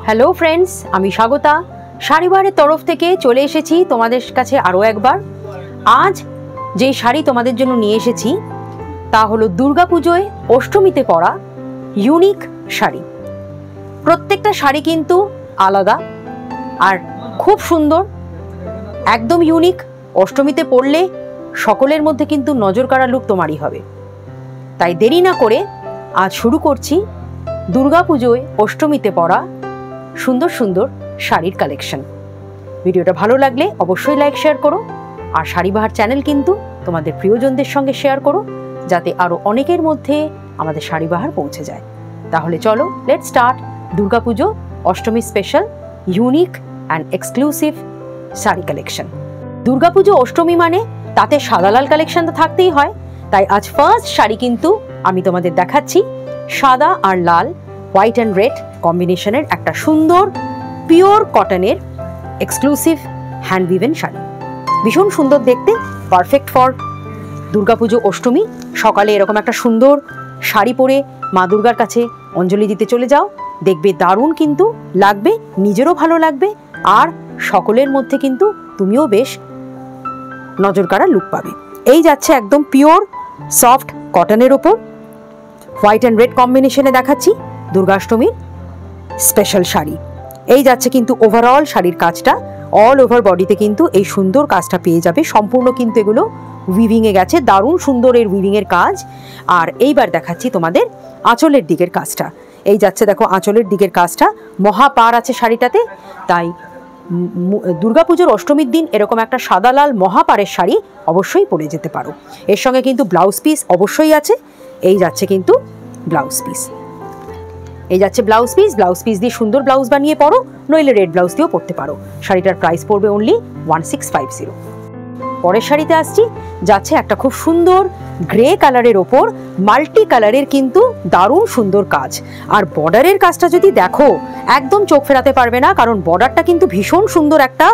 Hello friends, আমি স্বাগতা শাড়িবারের তরফ থেকে চলে এসেছি তোমাদের কাছে আরও একবার। আজ যে শাড়ি তোমাদের জন্য নিয়ে এসেছি তা হলো দুর্গাপুজোয় অষ্টমীতে পরা ইউনিক শাড়ি। প্রত্যেকটা শাড়ি কিন্তু আলাদা আর খুব সুন্দর, একদম ইউনিক। অষ্টমীতে পরলে সকলের মধ্যে কিন্তু নজর কাড়া লুক তোমারই হবে। তাই দেরি না করে আজ শুরু করছি দুর্গাপুজোয় অষ্টমীতে পরা সুন্দর সুন্দর শাড়ির কালেকশন। ভিডিওটা ভালো লাগলে অবশ্যই লাইক শেয়ার করো, আর শাড়িবাহার চ্যানেল কিন্তু তোমাদের প্রিয়জনদের সঙ্গে শেয়ার করো, যাতে আরও অনেকের মধ্যে আমাদের শাড়িবাহার পৌঁছে যায়। তাহলে চলো, let start Durga Puja Ashtami special unique and exclusive sari collection. Durga Puja Ashtami মানে তাতে সাদা লাল কালেকশন তো থাকতেই হয়। তাই আজ ফার্স্ট শাড়ি কিন্তু আমি তোমাদের দেখাচ্ছি সাদা আর লাল, হোয়াইট অ্যান্ড রেড কম্বিনেশনের একটা সুন্দর পিওর কটনের এক্সক্লুসিভ হ্যান্ড উইভেন শাড়ি। ভীষণ সুন্দর দেখতে, পারফেক্ট ফর দুর্গাপুজো অষ্টমী। সকালে এরকম একটা সুন্দর শাড়ি পরে মা দুর্গার কাছে অঞ্জলি দিতে চলে যাও, দেখবে দারুণ কিন্তু লাগবে, নিজেরও ভালো লাগবে, আর সকলের মধ্যে কিন্তু তুমিও বেশ নজর কাড়া লুক পাবে। এই যাচ্ছে একদম পিওর সফট কটনের ওপর হোয়াইট অ্যান্ড রেড কম্বিনেশনে দেখাচ্ছি দুর্গাষ্টমীর স্পেশাল শাড়ি। এই যাচ্ছে কিন্তু ওভারঅল শাড়ির কাজটা, অল ওভার বডিতে কিন্তু এই সুন্দর কাজটা পেয়ে যাবে। সম্পূর্ণ কিন্তু এগুলো উইভিংয়ে গেছে, দারুণ সুন্দর এর উইভিংয়ের কাজ। আর এইবার দেখাচ্ছি তোমাদের আঁচলের দিকের কাজটা। এই যাচ্ছে দেখো আঁচলের দিকের কাজটা, মহাপার আছে শাড়িটাতে। তাই দুর্গাপুজোর অষ্টমীর দিন এরকম একটা সাদা লাল মহাপারের শাড়ি অবশ্যই পরে যেতে পারো। এর সঙ্গে কিন্তু ব্লাউজ পিস অবশ্যই আছে। এই যাচ্ছে কিন্তু ব্লাউজ পিস, এই যাচ্ছে ব্লাউজ পিস। ব্লাউজ পিস দিয়ে সুন্দর ব্লাউজ বানিয়ে পরো, নইলে রেড ব্লাউজ দিয়েও পরতে পারো। শাড়িটার প্রাইস পড়বে অনলি 1650। পরের শাড়িতে আসছি, যাচ্ছে একটা খুব সুন্দর গ্রে কালারের ওপর মাল্টি কালারের কিন্তু দারুণ সুন্দর কাজ। আর বর্ডারের কাজটা যদি দেখো একদম চোখ ফেরাতে পারবে না, কারণ বর্ডারটা কিন্তু ভীষণ সুন্দর একটা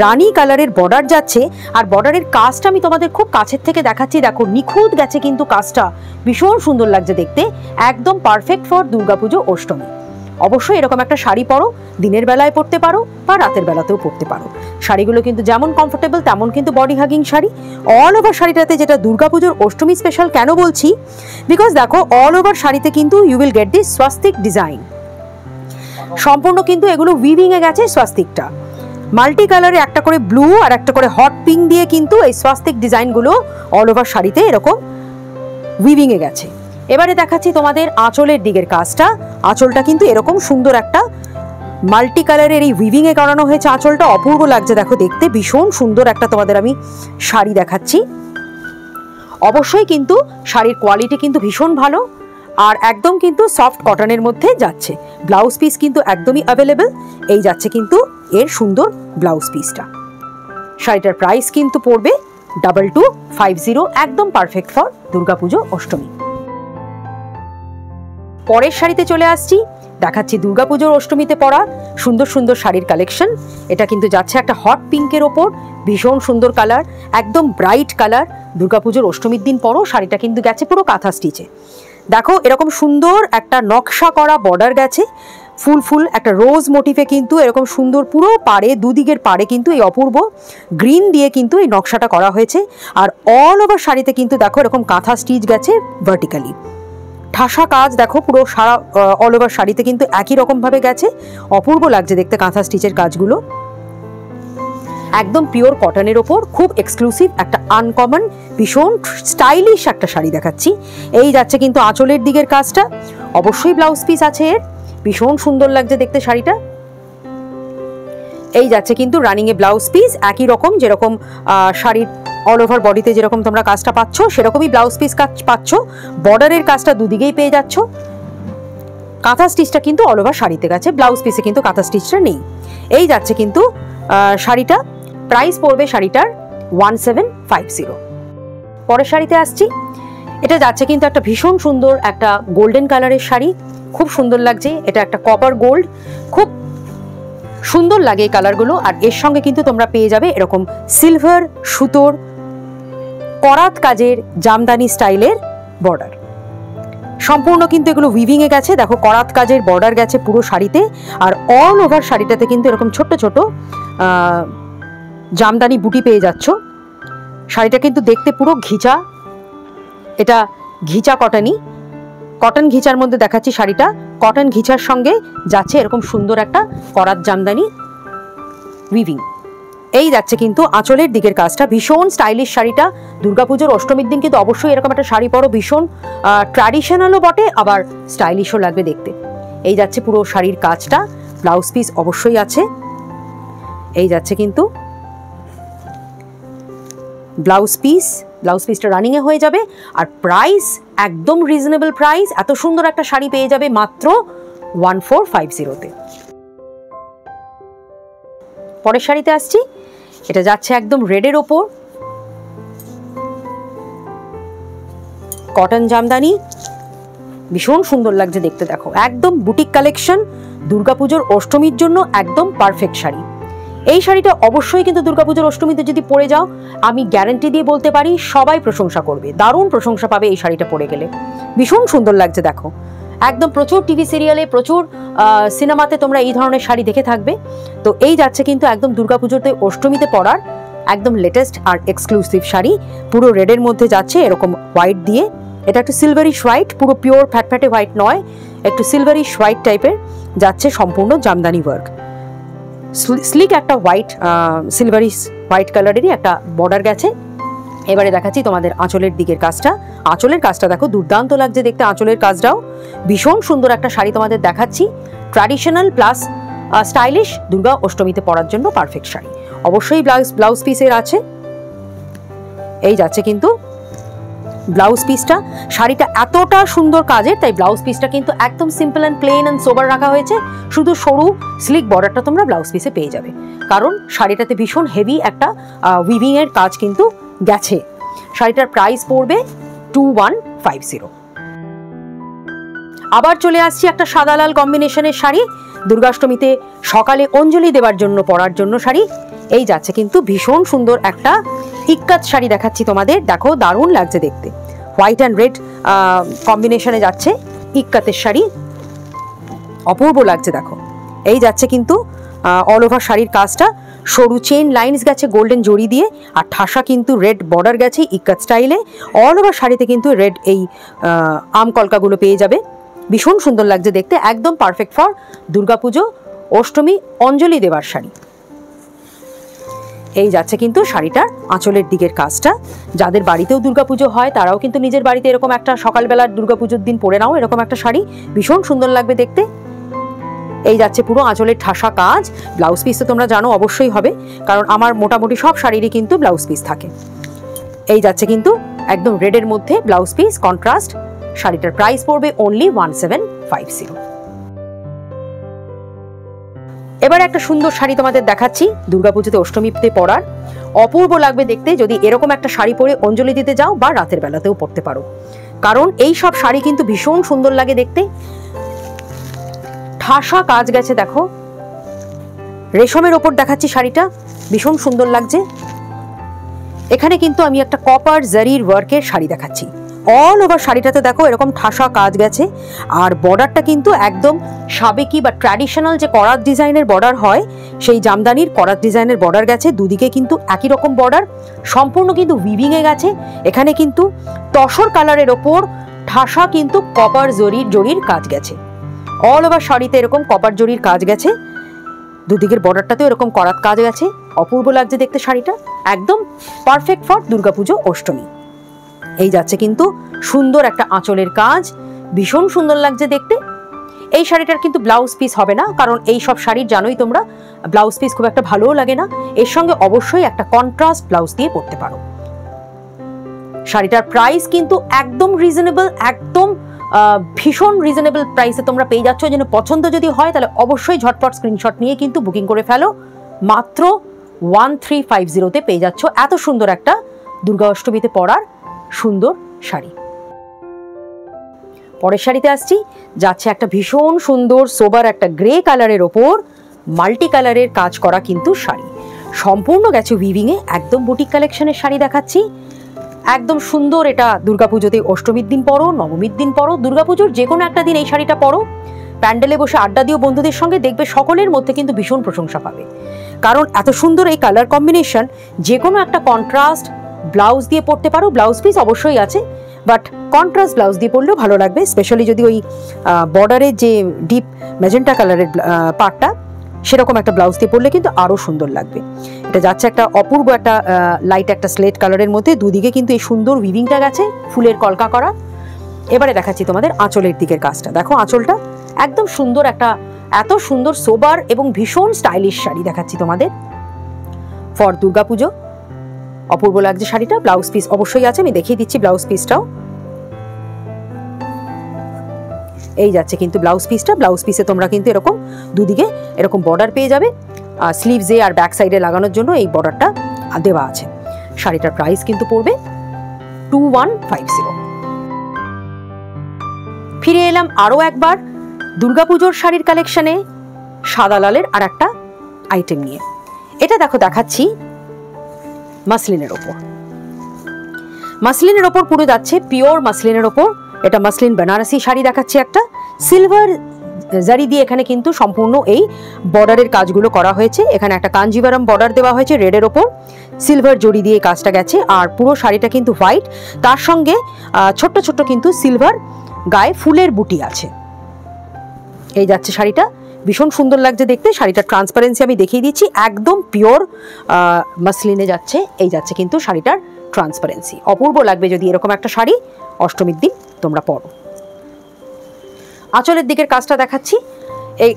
রানী কালারের বর্ডার যাচ্ছে। আর বর্ডারের কাজটা আমি তোমাদের খুব কাছের থেকে দেখাচ্ছি, দেখো নিখুঁত গেছে কিন্তু কাজটা, ভীষণ সুন্দর লাগছে দেখতে, একদম পারফেক্ট ফর দুর্গাপুজো অষ্টমী। অবশ্যই এরকম একটা শাড়ি পরো, দিনের বেলায় পরতে পারো বা রাতের বেলাতেও পরতে পারো। শাড়িগুলো কিন্তু যেমন কমফোর্টেবল তেমন কিন্তু body hugging sari. All over শাড়িটাতে, যেটা দুর্গাপুজোর অষ্টমী স্পেশাল কেন বলছি, বিকজ দেখো অল ওভার শাড়িতে কিন্তু ইউ উইল গেট দিস স্বাস্তিক ডিজাইন। সম্পূর্ণ কিন্তু এগুলো উইভিংয়ে গেছে স্বাস্তিকটা, মাল্টি কালারে একটা করে ব্লু আর একটা করে হট পিঙ্ক দিয়ে কিন্তু এই স্বাস্তিক ডিজাইনগুলো অল ওভার শাড়িতে এরকম উইভিংয়ে গেছে। এবারে দেখাচ্ছি তোমাদের আঁচলের দিকের কাজটা। আঁচলটা কিন্তু এরকম সুন্দর একটা মাল্টি কালারের এই উইভিংয়ে করানো হয়েছে। আঁচলটা অপূর্ব লাগছে দেখো দেখতে, ভীষণ সুন্দর একটা তোমাদের আমি শাড়ি দেখাচ্ছি। অবশ্যই কিন্তু শাড়ির কোয়ালিটি কিন্তু ভীষণ ভালো, আর একদম কিন্তু সফট কটনের মধ্যে যাচ্ছে। ব্লাউজ পিস কিন্তু একদমই অ্যাভেলেবেল। এই যাচ্ছে কিন্তু এর সুন্দর ব্লাউজ পিসটা। শাড়িটার প্রাইস কিন্তু পড়বে 2250, একদম পারফেক্ট ফর দুর্গাপুজো অষ্টমী। পরের শাড়িতে চলে আসছি, দেখাচ্ছি দুর্গাপুজোর অষ্টমীতে পরা সুন্দর সুন্দর শাড়ির কালেকশন। এটা কিন্তু যাচ্ছে একটা হট পিঙ্কের ওপর, ভীষণ সুন্দর কালার, একদম ব্রাইট কালার। দুর্গাপুজোর অষ্টমীর দিন পরও শাড়িটা কিন্তু গেছে পুরো কাঁথা স্টিচে। দেখো এরকম সুন্দর একটা নকশা করা বর্ডার গেছে, ফুল ফুল একটা রোজ মোটিভে কিন্তু এরকম সুন্দর পুরো পাড়ে, দুদিকের পাড়ে কিন্তু এই অপূর্ব গ্রিন দিয়ে কিন্তু এই নকশাটা করা হয়েছে। আর অল ওভার শাড়িতে কিন্তু দেখো এরকম কাঁথা স্টিচ গেছে ভার্টিক্যালি, ঠাসা কাজ দেখো পুরো সারা অল ওভার শাড়িতে কিন্তু একই রকম ভাবে গেছে। অপূর্ব লাগছে দেখতে কাঁথা স্টিচের কাজগুলো, একদম পিওর কটনের ওপর খুব এক্সক্লুসিভ একটা আনকমন ভীষণ স্টাইলিশ একটা শাড়ি দেখাচ্ছি। এই যাচ্ছে কিন্তু আঁচলের দিকের কাজটা, অবশ্যই ব্লাউজ পিস আছে এর, ভীষণ সুন্দর লাগছে দেখতে শাড়িটা। এই যাচ্ছে কিন্তু রানিং এ ব্লাউজ পিস, একই রকম যেরকম শাড়ির অল ওভার বডিতে যেরকম তোমরা কাজটা পাচ্ছ সেরকমই ব্লাউজ পিস কাজ পাচ্ছ। বর্ডারের কাজটা দুদিকেই পেয়ে যাচ্ছ। কাঁথা স্টিচটা কিন্তু অল ওভার শাড়িতে গেছে, ব্লাউজ পিসে কিন্তু কাঁথা স্টিচটা নেই। এই যাচ্ছে কিন্তু শাড়িটা, প্রাইস পড়বে শাড়িটার 1750। পরের শাড়িতে আসছি, এটা যাচ্ছে কিন্তু একটা ভীষণ সুন্দর একটা গোল্ডেন কালারের শাড়ি, খুব সুন্দর লাগছে। এটা একটা কপার গোল্ড, খুব সুন্দর লাগে এই কালারগুলো। আর এর সঙ্গে কিন্তু তোমরা পেয়ে যাবে এরকম সিলভার সুতোর করাত কাজের জামদানি স্টাইলের বর্ডার। সম্পূর্ণ কিন্তু এগুলো উইভিংয়ে গেছে, দেখো করাত কাজের বর্ডার গেছে পুরো শাড়িতে। আর অল ওভার শাড়িটাতে কিন্তু এরকম ছোট্ট ছোট জামদানি বুটি পেয়ে যাচ্ছ। শাড়িটা কিন্তু দেখতে পুরো ঘিচা, এটা ঘিচা কটন ঘিচার মধ্যে দেখাচ্ছি শাড়িটা। কটন ঘিচার সঙ্গে যাচ্ছে এরকম সুন্দর একটা করাত জামদানি উইভিং। এই যাচ্ছে কিন্তু আঁচলের দিকের কাজটা, ভীষণ স্টাইলিশ শাড়িটা। দুর্গাপুজোর অষ্টমীর দিন কিন্তু অবশ্যই এরকম একটা শাড়ি পরো, ভীষণ ট্র্যাডিশনালও বটে আবার স্টাইলিশও লাগবে দেখতে। এই যাচ্ছে পুরো শাড়ির কাজটা, ব্লাউজ পিস অবশ্যই আছে। এই যাচ্ছে কিন্তু ব্লাউজ পিসটা রানিংয়ে হয়ে যাবে। আর প্রাইস একদম রিজনেবল প্রাইস, এত সুন্দর একটা শাড়ি পেয়ে যাবে মাত্র 1450-তে। পরের শাড়িতে আসছি, এটা যাচ্ছে একদম রেডের ওপর, কটন জামদানি, ভীষণ সুন্দর লাগছে দেখতে। দেখো একদম বুটিক কালেকশন, দুর্গাপুজোর অষ্টমীর জন্য একদম পারফেক্ট শাড়ি। এই শাড়িটা অবশ্যই কিন্তু দুর্গাপুজোর অষ্টমীতে যদি পরে যাও, আমি গ্যারান্টি দিয়ে বলতে পারি সবাই প্রশংসা করবে, দারুণ প্রশংসা পাবে এই শাড়িটা পরে গেলে। ভীষণ সুন্দর লাগছে দেখো, একদম প্রচুর টিভি সিরিয়ালে, প্রচুর সিনেমাতে তোমরা এই ধরনের শাড়ি দেখে থাকবে। তো এই যাচ্ছে কিন্তু একদম দুর্গাপুজোতে অষ্টমীতে পরার একদম লেটেস্ট আর এক্সক্লুসিভ শাড়ি, পুরো রেডের মধ্যে যাচ্ছে এরকম হোয়াইট দিয়ে। এটা একটু সিলভারিশ হোয়াইট, পুরো পিওর ফ্যাটফ্যাটে হোয়াইট নয়, একটু সিলভারিশ হোয়াইট টাইপের যাচ্ছে, সম্পূর্ণ জামদানি ওয়ার্ক। স্লিক একটা হোয়াইট সিলভারিশ হোয়াইট কালারেরই একটা বর্ডার গেছে। এবারে দেখাচ্ছি তোমাদের আঁচলের দিকের কাজটা। আঁচলের কাজটা দেখো দুর্দান্ত লাগছে দেখতে, আঁচলের কাজটাও ভীষণ সুন্দর একটা শাড়ি তোমাদের দেখাচ্ছি, ট্র্যাডিশনাল প্লাস স্টাইলিশ, দুর্গা অষ্টমীতে পরার জন্য পারফেক্ট শাড়ি। অবশ্যই ব্লাউজ পিসের আছে। এই যাচ্ছে কিন্তু ব্লাউজ পিসটা, শাড়িটা এতটা সুন্দর কাজের, তাই ব্লাউজ পিসটা কিন্তু একদম সিম্পল অ্যান্ড প্লেন অ্যান্ড সোবার রাখা হয়েছে। শুধু সরু স্লিক বর্ডারটা তোমরা ব্লাউজ পিসে পেয়ে যাবে, কারণ শাড়িটাতে ভীষণ হেভি একটা উইভিং এর কাজ কিন্তু গেছে। শাড়িটার প্রাইস পড়বে 2150। আবার চলে আসছি একটা সাদা লাল কম্বিনেশনের শাড়ি, দুর্গাষ্টমীতে সকালে অঞ্জলি দেওয়ার জন্য পরার জন্য শাড়ি। এই যাচ্ছে কিন্তু ভীষণ সুন্দর একটা ইক্কাত শাড়ি দেখাচ্ছি তোমাদের, দেখো দারুণ লাগছে দেখতে, হোয়াইট অ্যান্ড রেড কম্বিনেশনে যাচ্ছে ইক্কাতের শাড়ি, অপূর্ব লাগছে দেখো। এই যাচ্ছে কিন্তু অল ওভার শাড়ির কাজটা, সরু চেন লাইনস গেছে গোল্ডেন জড়ি দিয়ে, আর ঠাসা কিন্তু রেড বর্ডার গেছে ইক্কাত স্টাইলে। অল ওভার শাড়িতে কিন্তু রেড এই আম কলকাগুলো পেয়ে যাবে, ভীষণ সুন্দর লাগছে দেখতে, একদম পারফেক্ট ফর দুর্গাপুজো অষ্টমী অঞ্জলি দেওয়ার শাড়ি। এই যাচ্ছে কিন্তু শাড়িটার আঁচলের দিকের কাজটা। যাদের বাড়িতেও দুর্গাপুজো হয় তারাও কিন্তু নিজের বাড়িতে এরকম একটা সকালবেলার দুর্গাপুজোর দিন পরে নাও এরকম একটা শাড়ি, ভীষণ সুন্দর লাগবে দেখতে। এই যাচ্ছে পুরো আঁচলের ঠাসা কাজ। ব্লাউজ পিস তো তোমরা জানো অবশ্যই হবে, কারণ আমার মোটামুটি সব শাড়িরই কিন্তু ব্লাউজ পিস থাকে। এই যাচ্ছে কিন্তু একদম রেডের মধ্যে ব্লাউজ পিস কন্ট্রাস্ট, শাড়িটার প্রাইস পড়বে অনলি 1750। এবার একটা সুন্দর শাড়ি তোমাদের দেখাচ্ছি, দুর্গাপুজোতে অষ্টমীতে পরার, অপূর্ব লাগবে দেখতে যদি এরকম একটা শাড়ি পরে অঞ্জলি দিতে যাও বা রাতের বেলাতেও পরতে পারো, কারণ এই সব শাড়ি কিন্তু ভীষণ সুন্দর লাগে দেখতে। ঠাসা কাজ গেছে দেখো, রেশমের ওপর দেখাচ্ছি শাড়িটা, ভীষণ সুন্দর লাগছে। এখানে কিন্তু আমি একটা কপার জারির ওয়ার্কের শাড়ি দেখাচ্ছি, অল ওভার শাড়িটাতে দেখো এরকম ঠাসা কাজ গেছে, আর বর্ডারটা কিন্তু একদম সাবেকি বা ট্র্যাডিশনাল যে করাত ডিজাইনের বর্ডার হয় সেই জামদানির করাত ডিজাইনের বর্ডার গেছে, দুদিকে কিন্তু একই রকম বর্ডার, সম্পূর্ণ কিন্তু উইভিংয়ে গেছে। এখানে কিন্তু তসর কালারের ওপর ঠাসা কিন্তু কপার জরির কাজ গেছে, অল ওভার শাড়িতে এরকম কপার জরির কাজ গেছে, দুদিকের বর্ডারটাতেও এরকম করাত কাজ গেছে, অপূর্ব লাগছে দেখতে শাড়িটা, একদম পারফেক্ট ফর দুর্গাপুজো অষ্টমী। এই যাচ্ছে কিন্তু সুন্দর একটা আঁচলের কাজ, ভীষণ সুন্দর লাগছে দেখতে। এই শাড়িটার কিন্তু ব্লাউজ পিস হবে না, কারণ এই সব শাড়ির জানোই তোমরা ব্লাউজ পিস খুব একটা ভালোও লাগে না, এর সঙ্গে অবশ্যই একটা কন্ট্রাস্ট ব্লাউজ দিয়ে পরতে পারো। শাড়িটার প্রাইস কিন্তু একদম রিজনেবল, একদম ভীষণ রিজনেবল প্রাইসে তোমরা পেয়ে যাচ্ছ। যেন পছন্দ যদি হয় তাহলে অবশ্যই ঝটপট স্ক্রিনশট নিয়ে কিন্তু বুকিং করে ফেলো, মাত্র 1350-তে পেয়ে যাচ্ছ এত সুন্দর একটা দুর্গা অষ্টমীতে পরার সুন্দর শাড়ি। পরের শাড়িতে আসছি, যাচ্ছে একটা ভীষণ সুন্দর সোবার একটা গ্রে কালারের ওপর মাল্টি কালারের কাজ করা কিন্তু শাড়ি, সম্পূর্ণ গেছে উইভিংয়ে, একদম বুটিক কালেকশনের শাড়ি দেখাচ্ছি, একদম সুন্দর। এটা দুর্গাপুজোতে অষ্টমীর দিন পরো, নবমীর দিন পরো, দুর্গাপুজোর যে কোনো একটা দিন এই শাড়িটা পরো, প্যান্ডেলে বসে আড্ডা দিও বন্ধুদের সঙ্গে, দেখবে সকলের মধ্যে কিন্তু ভীষণ প্রশংসা পাবে। কারণ এত সুন্দর এই কালার কম্বিনেশন, যে কোনো একটা কন্ট্রাস্ট ব্লাউজ দিয়ে পরতে পারো। ব্লাউজ পিস অবশ্যই আছে, বাট কন্ট্রাস্ট ব্লাউজ দিয়ে পরলেও ভালো লাগবে, স্পেশালি যদি ওই বর্ডারের যে ডিপ ম্যাজেন্টা কালারের পার্টটা সেরকম একটা ব্লাউজ দিয়ে পরলে কিন্তু আরও সুন্দর লাগবে। এটা যাচ্ছে একটা অপূর্ব একটা লাইট একটা স্লেট কালারের মধ্যে, দুদিকে কিন্তু এই সুন্দর উইভিংটা গেছে, ফুলের কলকা করা। এবারে দেখাচ্ছি তোমাদের আঁচলের দিকের কাজটা। দেখো আঁচলটা একদম সুন্দর, একটা এত সুন্দর সোবার এবং ভীষণ স্টাইলিশ শাড়ি দেখাচ্ছি তোমাদের ফর দুর্গাপুজো। অপূর্ব লাগছে শাড়িটা। ব্লাউজ পিস অবশ্যই আছে, আমি দেখিয়ে দিচ্ছি ব্লাউজ পিসটাও। এই যাচ্ছে কিন্তু ব্লাউজ পিসটা। ব্লাউজ পিসে তোমরা কিন্তু এরকম দুদিকে এরকম বর্ডার পেয়ে যাবে, স্লিভসে আর ব্যাক সাইডে লাগানোর জন্য এই বর্ডারটা দেওয়া আছে। শাড়িটার প্রাইস কিন্তু পড়বে 2150। ফিরে এলাম আরও একবার দুর্গাপুজোর শাড়ির কালেকশনে সাদা লালের আর একটা আইটেম নিয়ে। এটা দেখো দেখাচ্ছি মাসলিনের ওপর। মাসলিনের ওপর পুরো যাচ্ছে পিওর মাসলিনের ওপর। এটা মাসলিন বেনারসি শাড়ি দেখাচ্ছি, একটা সিলভার জারি দিয়ে এখানে কিন্তু সম্পূর্ণ এই বর্ডারের কাজগুলো করা হয়েছে। এখানে একটা কাঞ্জিভারম বর্ডার দেওয়া হয়েছে রেডের ওপর, সিলভার জড়ি দিয়ে কাজটা গেছে। আর পুরো শাড়িটা কিন্তু হোয়াইট, তার সঙ্গে ছোট্ট ছোট্ট কিন্তু সিলভার গায়ে ফুলের বুটি আছে। এই যাচ্ছে শাড়িটা, ভীষণ সুন্দর লাগছে দেখতে। শাড়িটার ট্রান্সপারেন্সি আমি দেখিয়ে দিচ্ছি, একদম পিওর মাসলিনে যাচ্ছে। এই যাচ্ছে কিন্তু শাড়িটার ট্রান্সপারেন্সি, অপূর্ব লাগবে যদি এরকম একটা শাড়ি অষ্টমীর দিন তোমরা পরো। আঁচলের দিকের কাজটা দেখাচ্ছি।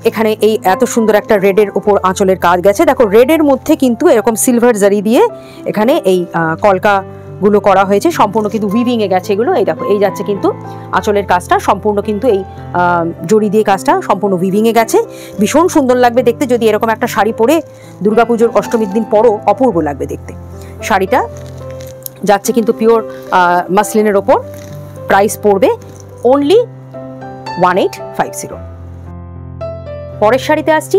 এখানে এই এত সুন্দর একটা রেডের উপর আঁচলের কাজ গেছে। দেখো রেডের মধ্যে কিন্তু এরকম সিলভার জারি দিয়ে এখানে এই কলকাগুলো করা হয়েছে, সম্পূর্ণ কিন্তু উইভিংয়ে গেছে এগুলো। এই দেখো এই যাচ্ছে কিন্তু আঁচলের কাজটা, সম্পূর্ণ কিন্তু এই জড়ি দিয়ে কাজটা সম্পূর্ণ উইভিংয়ে গেছে। ভীষণ সুন্দর লাগবে দেখতে যদি এরকম একটা শাড়ি পরে দুর্গাপুজোর অষ্টমীর দিন পরো, অপূর্ব লাগবে দেখতে। শাড়িটা যাচ্ছে কিন্তু পিওর মাসলিনের ওপর, প্রাইস পড়বে অনলি 1850। পরের শাড়িতে আসছি,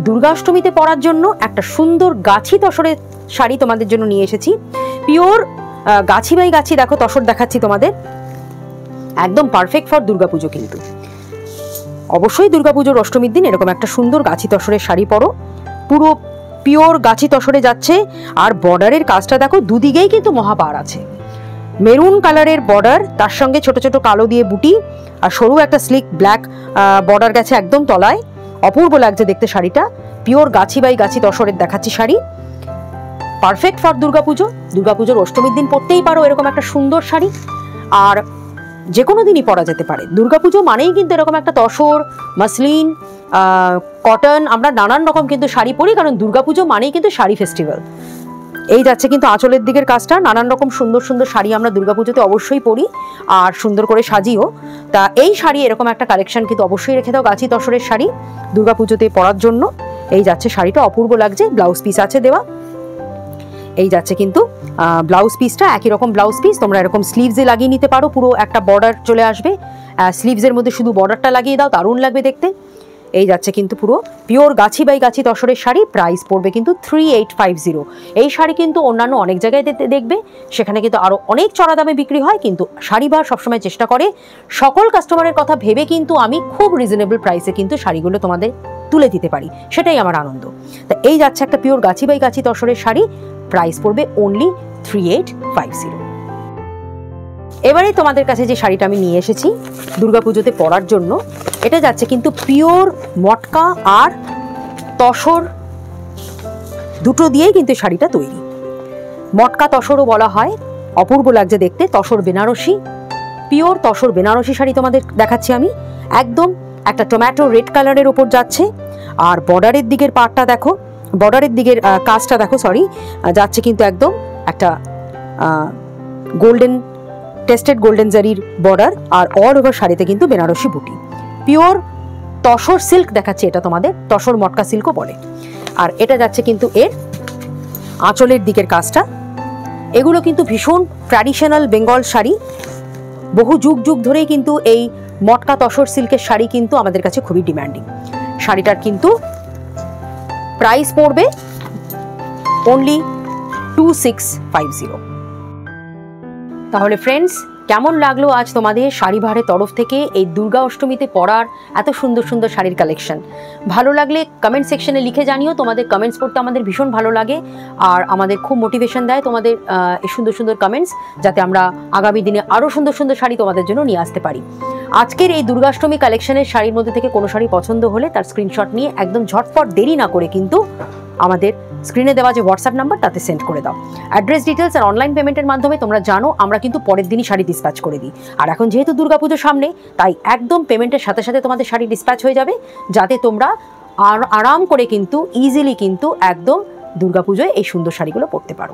দুর্গাষ্টমীতে পরার জন্য একটা সুন্দর গাছি তসরের শাড়ি তোমাদের জন্য নিয়ে এসেছি। পিওর গাছি বাই গাছি দেখো তসর দেখাচ্ছি তোমাদের, একদম পারফেক্ট ফর দুর্গাপুজো। কিন্তু অবশ্যই দুর্গাপুজোর অষ্টমীর দিন এরকম একটা সুন্দর গাছি তসরের শাড়ি পরো, পুরো পিওর গাছি তসরে যাচ্ছে। আর বর্ডারের কাজটা দেখো, দুদিকেই কিন্তু মহাপার আছে, মেরুন কালারের বর্ডার, তার সঙ্গে ছোট ছোট কালো দিয়ে বুটি, আর সরু একটা স্লিক ব্ল্যাক বর্ডার গেছে একদম তলায়। অপূর্ব লাগছে দেখতে শাড়িটা, পিওর গাছি বাই গাছি তসরের দেখাচ্ছি শাড়ি, পারফেক্ট ফর দুর্গাপুজো। দুর্গাপুজোর অষ্টমীর দিন পরতেই পারো এরকম একটা সুন্দর শাড়ি, আর যে কোনো দিনই পরা যেতে পারে। দুর্গাপুজো মানেই কিন্তু এরকম একটা তসর, মাসলিন, কটন, আমরা নানান রকম কিন্তু শাড়ি পরি, কারণ দুর্গাপুজো মানেই কিন্তু শাড়ি ফেস্টিভ্যাল। এই যাচ্ছে কিন্তু আঁচলের দিকের কাজটা, নানান রকম সুন্দর সুন্দর শাড়ি আমরা দুর্গাপুজোতে অবশ্যই পরি আর সুন্দর করে সাজিও। তা এই শাড়ি এরকম একটা কালেকশন কিন্তু অবশ্যই রেখে দাও, গাছি তসরের শাড়ি দুর্গাপুজোতে পরার জন্য। এই যাচ্ছে শাড়িটা, অপূর্ব লাগছে। ব্লাউজ পিস আছে দেওয়া। এই যাচ্ছে কিন্তু ব্লাউজ পিসটা, একই রকম ব্লাউজ পিস তোমরা এরকম স্লিভসে লাগিয়ে নিতে পারো, পুরো একটা বর্ডার চলে আসবে। স্লিভসের মধ্যে শুধু বর্ডারটা লাগিয়ে দাও, দারুণ লাগবে দেখতে। এই যাচ্ছে কিন্তু পুরো pure Gachhi by Gachhi তসরের sari, price পড়বে কিন্তু 3850। এই শাড়ি কিন্তু অন্যান্য অনেক জায়গায় দেখবে, সেখানে কিন্তু আরও অনেক চড়া দামে বিক্রি হয়, কিন্তু শাড়িবার সবসময় চেষ্টা করে সকল কাস্টমারের কথা ভেবে কিন্তু আমি খুব রিজনেবল প্রাইসে কিন্তু শাড়িগুলো তোমাদের তুলে দিতে পারি, সেটাই আমার আনন্দ। তা এই যাচ্ছে একটা pure Gachhi by Gachhi তসরের sari, price পড়বে অনলি 3850। এবারে তোমাদের কাছে যে শাড়িটা আমি নিয়ে এসেছি দুর্গাপুজোতে পরার জন্য, এটা যাচ্ছে কিন্তু পিওর মটকা আর তসর দুটো দিয়েই কিন্তু শাড়িটা তৈরি। মটকা তসরও বলা হয়, অপূর্ব লাগছে দেখতে। তসর বেনারসি, পিওর তসর বেনারসি শাড়ি তোমাদের দেখাচ্ছি আমি, একদম একটা টমেটো রেড কালারের ওপর যাচ্ছে। আর বর্ডারের দিকের পার্টটা দেখো, বর্ডারের দিকের কাজটা দেখো, সরি, যাচ্ছে কিন্তু একদম একটা গোল্ডেন টেস্টেড গোল্ডেন জারির বর্ডার, আর অল ওভার শাড়িতে কিন্তু বেনারসি বুটি। পিওর তসর সিল্ক দেখাচ্ছে, এটা তোমাদের তসর মটকা সিল্কও বলে। আর এটা যাচ্ছে কিন্তু এর আঁচলের দিকের কাজটা। এগুলো কিন্তু ভীষণ ট্র্যাডিশনাল বেঙ্গল শাড়ি, বহু যুগ যুগ ধরেই কিন্তু এই মটকা তসর সিল্কের শাড়ি কিন্তু আমাদের কাছে খুবই ডিমান্ডিং। শাড়িটার কিন্তু প্রাইস পড়বে অনলি 2650। তাহলে ফ্রেন্ডস, কেমন লাগলো আজ তোমাদের শাড়িবারের তরফ থেকে এই দুর্গা অষ্টমীতে পরার এত সুন্দর সুন্দর শাড়ির কালেকশন? ভালো লাগলে কমেন্ট সেকশনে লিখে জানিও। তোমাদের কমেন্টস পড়তে আমাদের ভীষণ ভালো লাগে আর আমাদের খুব মোটিভেশন দেয় তোমাদের এই সুন্দর সুন্দর কমেন্টস, যাতে আমরা আগামী দিনে আরও সুন্দর সুন্দর শাড়ি তোমাদের জন্য নিয়ে আসতে পারি। আজকের এই দুর্গাষ্টমী কালেকশনের শাড়ির মধ্যে থেকে কোনো শাড়ি পছন্দ হলে তার স্ক্রিনশট নিয়ে একদম ঝটপট দেরি না করে কিন্তু আমাদের স্ক্রিনে দেওয়া যে হোয়াটসঅ্যাপ নাম্বার তাতে সেন্ড করে দাও। অ্যাড্রেস ডিটেলস আর অনলাইন পেমেন্টের মাধ্যমে তোমরা জানো আমরা কিন্তু পরের দিনই শাড়ি ডিসপ্যাচ করে দিই। আর এখন যেহেতু দুর্গাপুজোর সামনে, তাই একদম পেমেন্টের সাথে সাথে তোমাদের শাড়ি ডিসপ্যাচ হয়ে যাবে, যাতে তোমরা আরাম করে কিন্তু ইজিলি কিন্তু একদম দুর্গাপুজোয় এই সুন্দর শাড়িগুলো পরতে পারো।